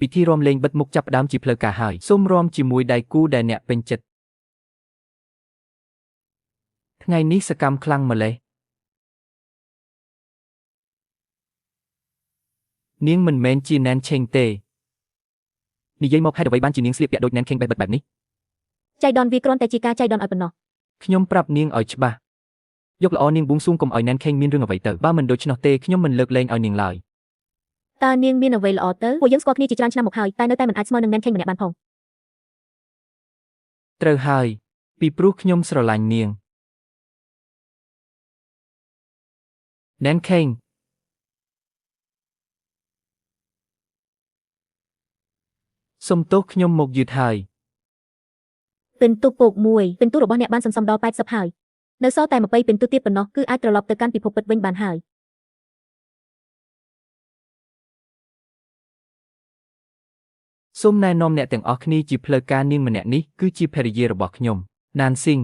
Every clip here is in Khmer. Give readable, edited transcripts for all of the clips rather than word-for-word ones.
ពិធីរាំលេងបិទមុខចាប់ផ្ដើមជាផ្លូវការហើយសូមរាំជាមួយដៃគូដែលអ្នកពេញចិត្តថ្ងៃនេះសកម្មខ្លាំងម្ល៉េះនាងមិនមែនជាណែនឆេងទេនិយាយមកហេតុអ្វីបានជានាងស្លៀកពាក់ដូចណែនខេងបេះបិទបែបនេះចៃដន្យវាគ្រាន់តែជាការចៃដន្យឲ្យប៉ុណ្ណោះខ្ញុំប្រាប់នាងឲ្យច្បាស់យកល្អនាងបួងសួងកុំឲ្យណែនខេងមានរឿងអ្វីទៅបើមិនដូច្នោះទេខ្ញុំមិនលើកលែងឲ្យនាងឡើយតើនាងមានអ្វីល្អទៅពួកយើងស្គាល់គ្នាជាច្រើនឆ្នាំមកហើយតែនៅតែមិនអាចស្មើនឹងណែនខេងម្នាក់បានផងត្រូវហើយពីព្រោះខ្ញុំស្រឡាញ់នាងណែនខេងសុំទោសខ្ញុំមកយឺតហើយពិន្ទុពូក1ពិន្ទុរបស់អ្នកបានសន្សំដល់80ហើយនៅសល់តែ20ពិន្ទុទៀតប៉ុណ្ណោះគឺអាចត្រឡប់ទៅកាន់ពិភពពិតវិញបានហើយសូមណែនាំអ្នកទាំងអស់គ្នាជាផ្លូវការនាងម្នាក់នេះគឺជាភរិយារបស់ខ្ញុំណានស៊ីង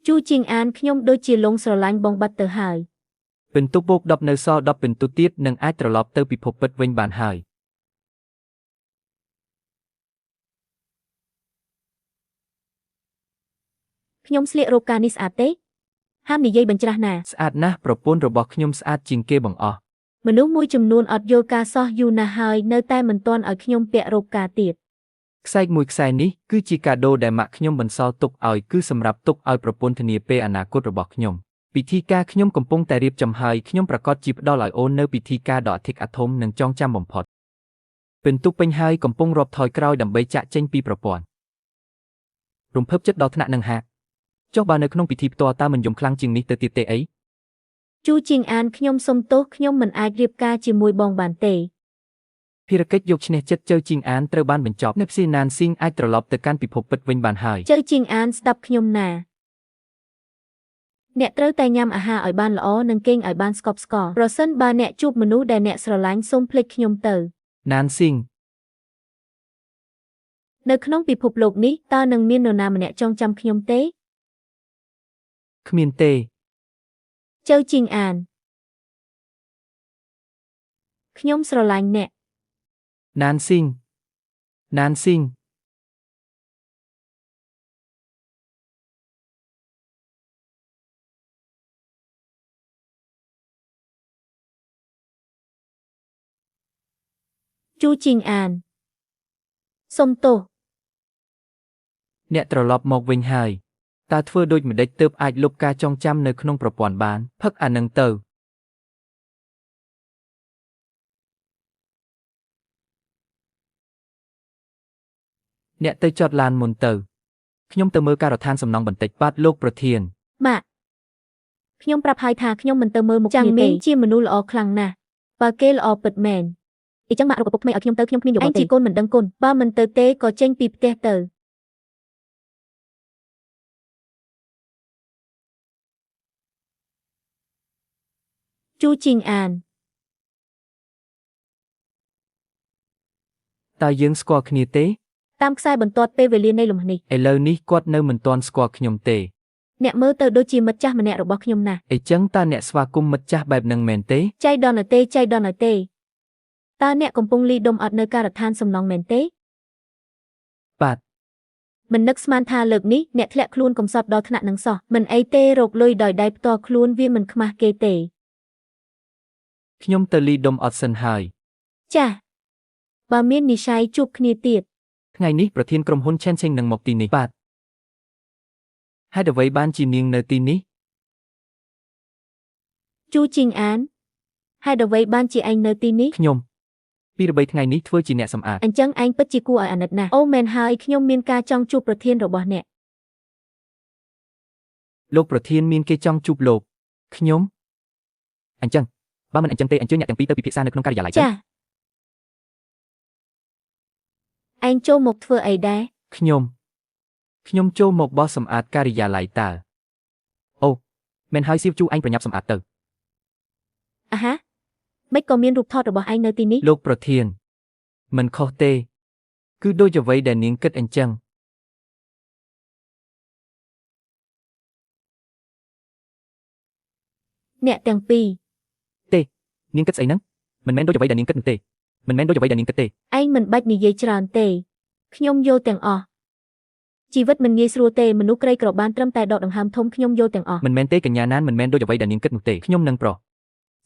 ជូជីងអានខ្ញុំដូចជាលងស្រឡាញ់បងបាត់ទៅហើយពិន្ទុបូក10នៅសល់10ពិន្ទុទៀតនឹងអាចត្រឡប់ទៅពិភពពិតវិញបានហើយខ្ញុំស្លៀករ៉ូបការនេះស្អាតទេហាមនិយាយបញ្ច្រាស់ណាស្អាតណាស់ប្រពន្ធរបស់ខ្ញុំស្អាតជាងគេបង្អស់មនុស្សមួយចំនួនអត់យល់ការសោះយូរណាស់ហើយនៅតែមិនទាន់ឲ្យខ្ញុំពាក់រ៉ូបការទៀតខ្សែមួយខ្សែនេះគឺជាកាដូដែលម៉ាក់ខ្ញុំបន្សល់ទុកឲ្យគឺសម្រាប់ទុកឲ្យប្រពន្ធធានាពេលអនាគតរបស់ខ្ញុំពិធីការខ្ញុំកំពុងតែរៀបចំហើយខ្ញុំប្រកាសជាផ្ដល់ឲ្យអូននៅពិធីការដ៏អធិកអធមនិងចងចាំបំផុតពិន្ទុពេញហើយកំពុងរាប់ថយក្រោយដើម្បីចាក់ចេញពីប្រព័ន្ធរំភើបចិត្តដល់ថ្នាក់នឹងហាក់ចុះបើនៅក្នុងពិធីផ្ទាល់តើមិនយំខ្លាំងជាងនេះទៅទៀតទេអីជូជីងអានខ្ញុំសុំទោសខ្ញុំមិនអាចរៀបការជាមួយបងបានទេភារកិច្ចយកឈ្នះចិត្តជើជីងអានត្រូវបានបញ្ចប់អ្នកផ្សេងណានស៊ីងអាចត្រឡប់ទៅកាន់ពិភពពិតវិញបានហើយជើជីងអានស្ដាប់ខ្ញុំណាអ្នកត្រូវតែញ៉ាំអាហារឲ្យបានល្អនិងគេងឲ្យបានស្កប់ស្កល់ប្រសិនបើអ្នកជួបមនុស្សដែលអ្នកស្រឡាញ់សូមភ្លេចខ្ញុំទៅណានស៊ីងនៅក្នុងពិភពលោកនេះតើនឹងមាននរណាម្នាក់ចងចាំខ្ញុំទេគ្មានទេជើជីងអានខ្ញុំស្រឡាញ់អ្នកណានស៊ីងណានស៊ីងជូជីងអានសុំទោសអ្នកត្រឡប់មកវិញហើយតើធ្វើដូចម្ដេចទើបអាចលុបការចងចាំនៅក្នុងប្រព័ន្ធបានផឹកអានឹងទៅអ្នកទៅចតឡានមុនទៅខ្ញុំទៅមើលការដ្ឋានសំណង់បន្តិចបាទលោកប្រធានម៉ាក់ខ្ញុំប្រាប់ហើយថាខ្ញុំមិនទៅមើលមុខគ្នាទេចាំមីងជាមនុស្សល្អខ្លាំងណាស់បើគេល្អពិតមែនអញ្ចឹងម៉ាក់រកឪពុកថ្មីឲ្យខ្ញុំទៅខ្ញុំគ្មានយកមកទេឯងជាកូនមិនដឹងគុណបើមិនទៅទេក៏ចេញពីផ្ទះទៅជូជីងអានតើយើងស្គាល់គ្នាទេតាមខ្សែបន្ទាត់ពេលវេលានៃលំនេះឥឡូវនេះគាត់នៅមិនទាន់ស្គាល់ខ្ញុំទេអ្នកមើលទៅដូចជាមិត្តចាស់ម្នាក់របស់ខ្ញុំណាស់អញ្ចឹងតើអ្នកស្វាគមន៍មិត្តចាស់បែបហ្នឹងមែនទេចៃដន្យទេចៃដន្យទេតើអ្នកកំពុងលីដុំអត់នៅការដ្ឋានសំណង់មែនទេបាទមិននឹកស្មានថាលើកនេះអ្នកធ្លាក់ខ្លួនកំសត់ដល់ថ្នាក់នឹងសោះមិនអីទេរកលុយដោយដៃផ្ទាល់ខ្លួនវាមិនខ្មាស់គេទេខ្ញុំទៅលីដុំអត់សិនហើយចាស់បើមាននិស័យជួបគ្នាទៀតថ្ងៃនេះប្រធានក្រុមហ៊ុន Chen Cheng នឹងមកទីនេះបាទហេតុអ្វីបានជានាងនៅទីនេះជូជីងអានហេតុអ្វីបានជាឯងនៅទីនេះខ្ញុំពីរបីថ្ងៃនេះធ្វើជាអ្នកសម្អាតអញ្ចឹងឯងពិតជាគួរឲ្យអាណិតណាស់អូមែនហើយខ្ញុំមានការចង់ជួបប្រធានរបស់អ្នកលោកប្រធានមានគេចង់ជួបលោកខ្ញុំអញ្ចឹងបើមិនអញ្ចឹងទេអញ្ជើញអ្នកទាំងពីរទៅពិភាក្សានៅក្នុងការិយាល័យចាឯងចូលមកធ្វើអីដែរខ្ញុំចូលមកបោះសម្អាតការិយាល័យតើអូមែនហើយសៀវជូឯងប្រញាប់សម្អាតទៅអាហាមិនក៏មានរូបថតរបស់ឯងនៅទីនេះលោកប្រធានមិនខុសទេគឺដូចអ្វីដែលនាងគិតអញ្ចឹង អ្នកទាំងពីរ នាងគិតស្អីហ្នឹងមិនមែនដូចអ្វីដែលនាងគិតនោះទេមិនមែនដូចអ្វីដែលនាងគិតទេ ឯងមិនបាច់និយាយច្រើនទេខ្ញុំយល់ទាំងអស់ជីវិតមិនងាយស្រួលទេមនុស្សក្រីក្របានត្រឹមតែដកដង្ហើមធំខ្ញុំយល់ទាំងអស់ មិនមែនទេកញ្ញាណានមិនមែនដូចអ្វីដែលនាងគិតនោះទេខ្ញុំនឹងប្រ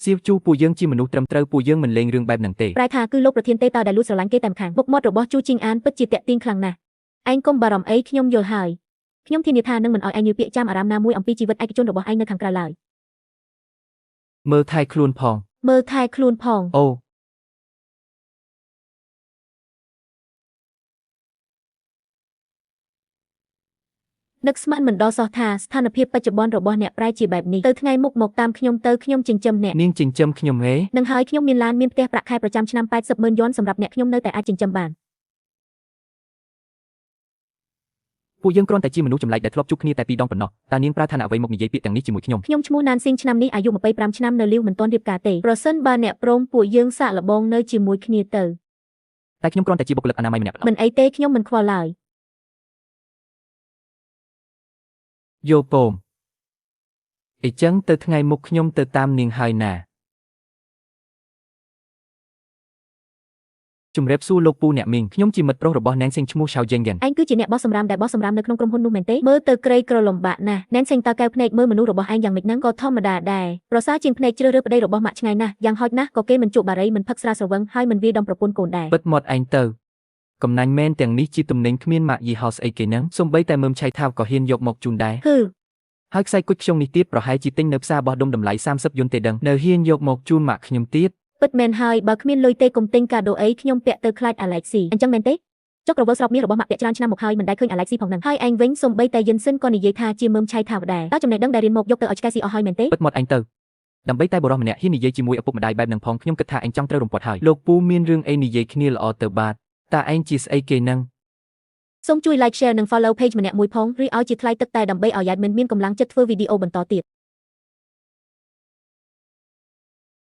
សៀវជូពួកយើងជាមនុស្សត្រឹមត្រូវពួកយើងមិនលេងរឿងបែបហ្នឹងទេ ប្រែថាគឺលោកប្រធានទេតើដែលលួចស្រឡាញ់គេតែម្ខាងមុខមាត់របស់ជូជីងអានពិតជាតាក់ទាញខ្លាំងណាស់ឯងកុំបារម្ភអីខ្ញុំយល់ហើយខ្ញុំធានាថានឹងមិនឲ្យឯងញើសពាក្យចាំអារ៉ាមណាមួយអំពីជីវិតឯកជនរបស់ឯងនៅខាងក្រៅឡើយ មើលថែខ្លួនផង មើលថែខ្លួនផង អូ នឹកស្មានមិនដល់សោះថាស្ថានភាពបច្ចុប្បន្នរបស់អ្នកប្រែជាបែបនេះទៅថ្ងៃមុខមកតាមខ្ញុំទៅខ្ញុំចិញ្ចឹមអ្នក នាងចិញ្ចឹមខ្ញុំហេ នឹងហើយខ្ញុំមានឡានមានផ្ទះប្រាក់ខែប្រចាំឆ្នាំ80,000 យន់សម្រាប់អ្នកខ្ញុំនៅតែអាចចិញ្ចឹមបាន ពួកយើងគ្រាន់តែជាមនុស្សចម្លែកដែលធ្លាប់ជួបគ្នាតែពីរដងប៉ុណ្ណោះតើនាងប្រើឋានៈអ្វីមកនិយាយពាក្យទាំងនេះជាមួយខ្ញុំ ខ្ញុំឈ្មោះណានស៊ីងឆ្នាំនេះអាយុ25ឆ្នាំនៅលីវមិនទាន់រៀបការទេប្រសិនបើអ្នកព្រមពួកយើងសាកល្បងនៅជាមួយគ្នាទៅ តែខ្ញុំគ្រាន់តែជាបុគ្គលិកអនាម័យម្នាក់ មិនអីទេខ្ញុំមិនខ្វល់ឡើយ យោពមអីចឹងទៅថ្ងៃមុខខ្ញុំទៅតាមនាងហើយណាជំរាបសួរលោកពូអ្នកមីងខ្ញុំជាមិត្តប្រុសរបស់ណែនសេងឈ្មោះឆៅជេងយ៉ាង ឯងគឺជាអ្នកបោះសម្រាមដែលបោះសម្រាមនៅក្នុងក្រុមហ៊ុននោះមែនទេមើលទៅក្រីក្រលំបាកណាស់ណែនសេងតើកែវភ្នែកមើលមនុស្សរបស់ឯងយ៉ាងម៉េចហ្នឹងក៏ធម្មតាដែរប្រសើរជាងភ្នែកជ្រើសរើសប្តីរបស់ម៉ាក់ឆ្ងាយណាស់យ៉ាងហោចណាស់ក៏គេមិនជក់បារីមិនផឹកស្រាស្រវឹងហើយមិនវាយដំប្រពន្ធកូនដែរ ពិតមាត់ឯងទៅកំណាញ់មែនទាំងនេះជាទំនិញគ្មានម៉ាកយីហោស្អីគេហ្នឹងសំបីតែមើមឆៃថាវក៏ហ៊ានយកមកជូនដែរ គឺ ហើយខ្សែគុជខ្យងនេះទៀតប្រហែលជាទិញនៅផ្សារបោះដុំតម្លៃ30 យន់ទេដឹងនៅហ៊ានយកមកជូនម៉ាក់ខ្ញុំទៀត ពិតមែនហើយបើគ្មានលុយទេកុំទិញកាដូអីខ្ញុំពាក់ទៅខ្លាចអាឡែកស៊ីអញ្ចឹងមែនទេចុករវល់ស្របមាសរបស់ម៉ាក់ពាក់ច្រើនឆ្នាំមកហើយមិនដែលឃើញអាឡែកស៊ីផងហ្នឹងហើយឯងវិញសំបីតែយិនសិនក៏និយាយថាជាមើមឆៃថាវដែរតើចំណេះដឹងដែលរៀនមកយកទៅឲ្យឆ្កែស៊ីអស់ហើយមែនទេ ពិតមាត់ឯងទៅដើម្បីតែបរិះម្នាក់ហ៊ាននិយាយជាមួយឪពុកម្ដាយបែបហ្នឹងផងខ្ញុំគិតថាឯងចង់ត្រូវរំពាត់ហើយលោកពូមានរឿងអីនិយាយគ្នាល្អទៅបាទតើឯងជាស្អីគេហ្នឹង សូមជួយ like share និង follow page ម្នាក់មួយផងឬឲ្យជាថ្លៃទឹកតែដើម្បីឲ្យ admin មានកម្លាំងចិត្តធ្វើវីដេអូបន្តទៀត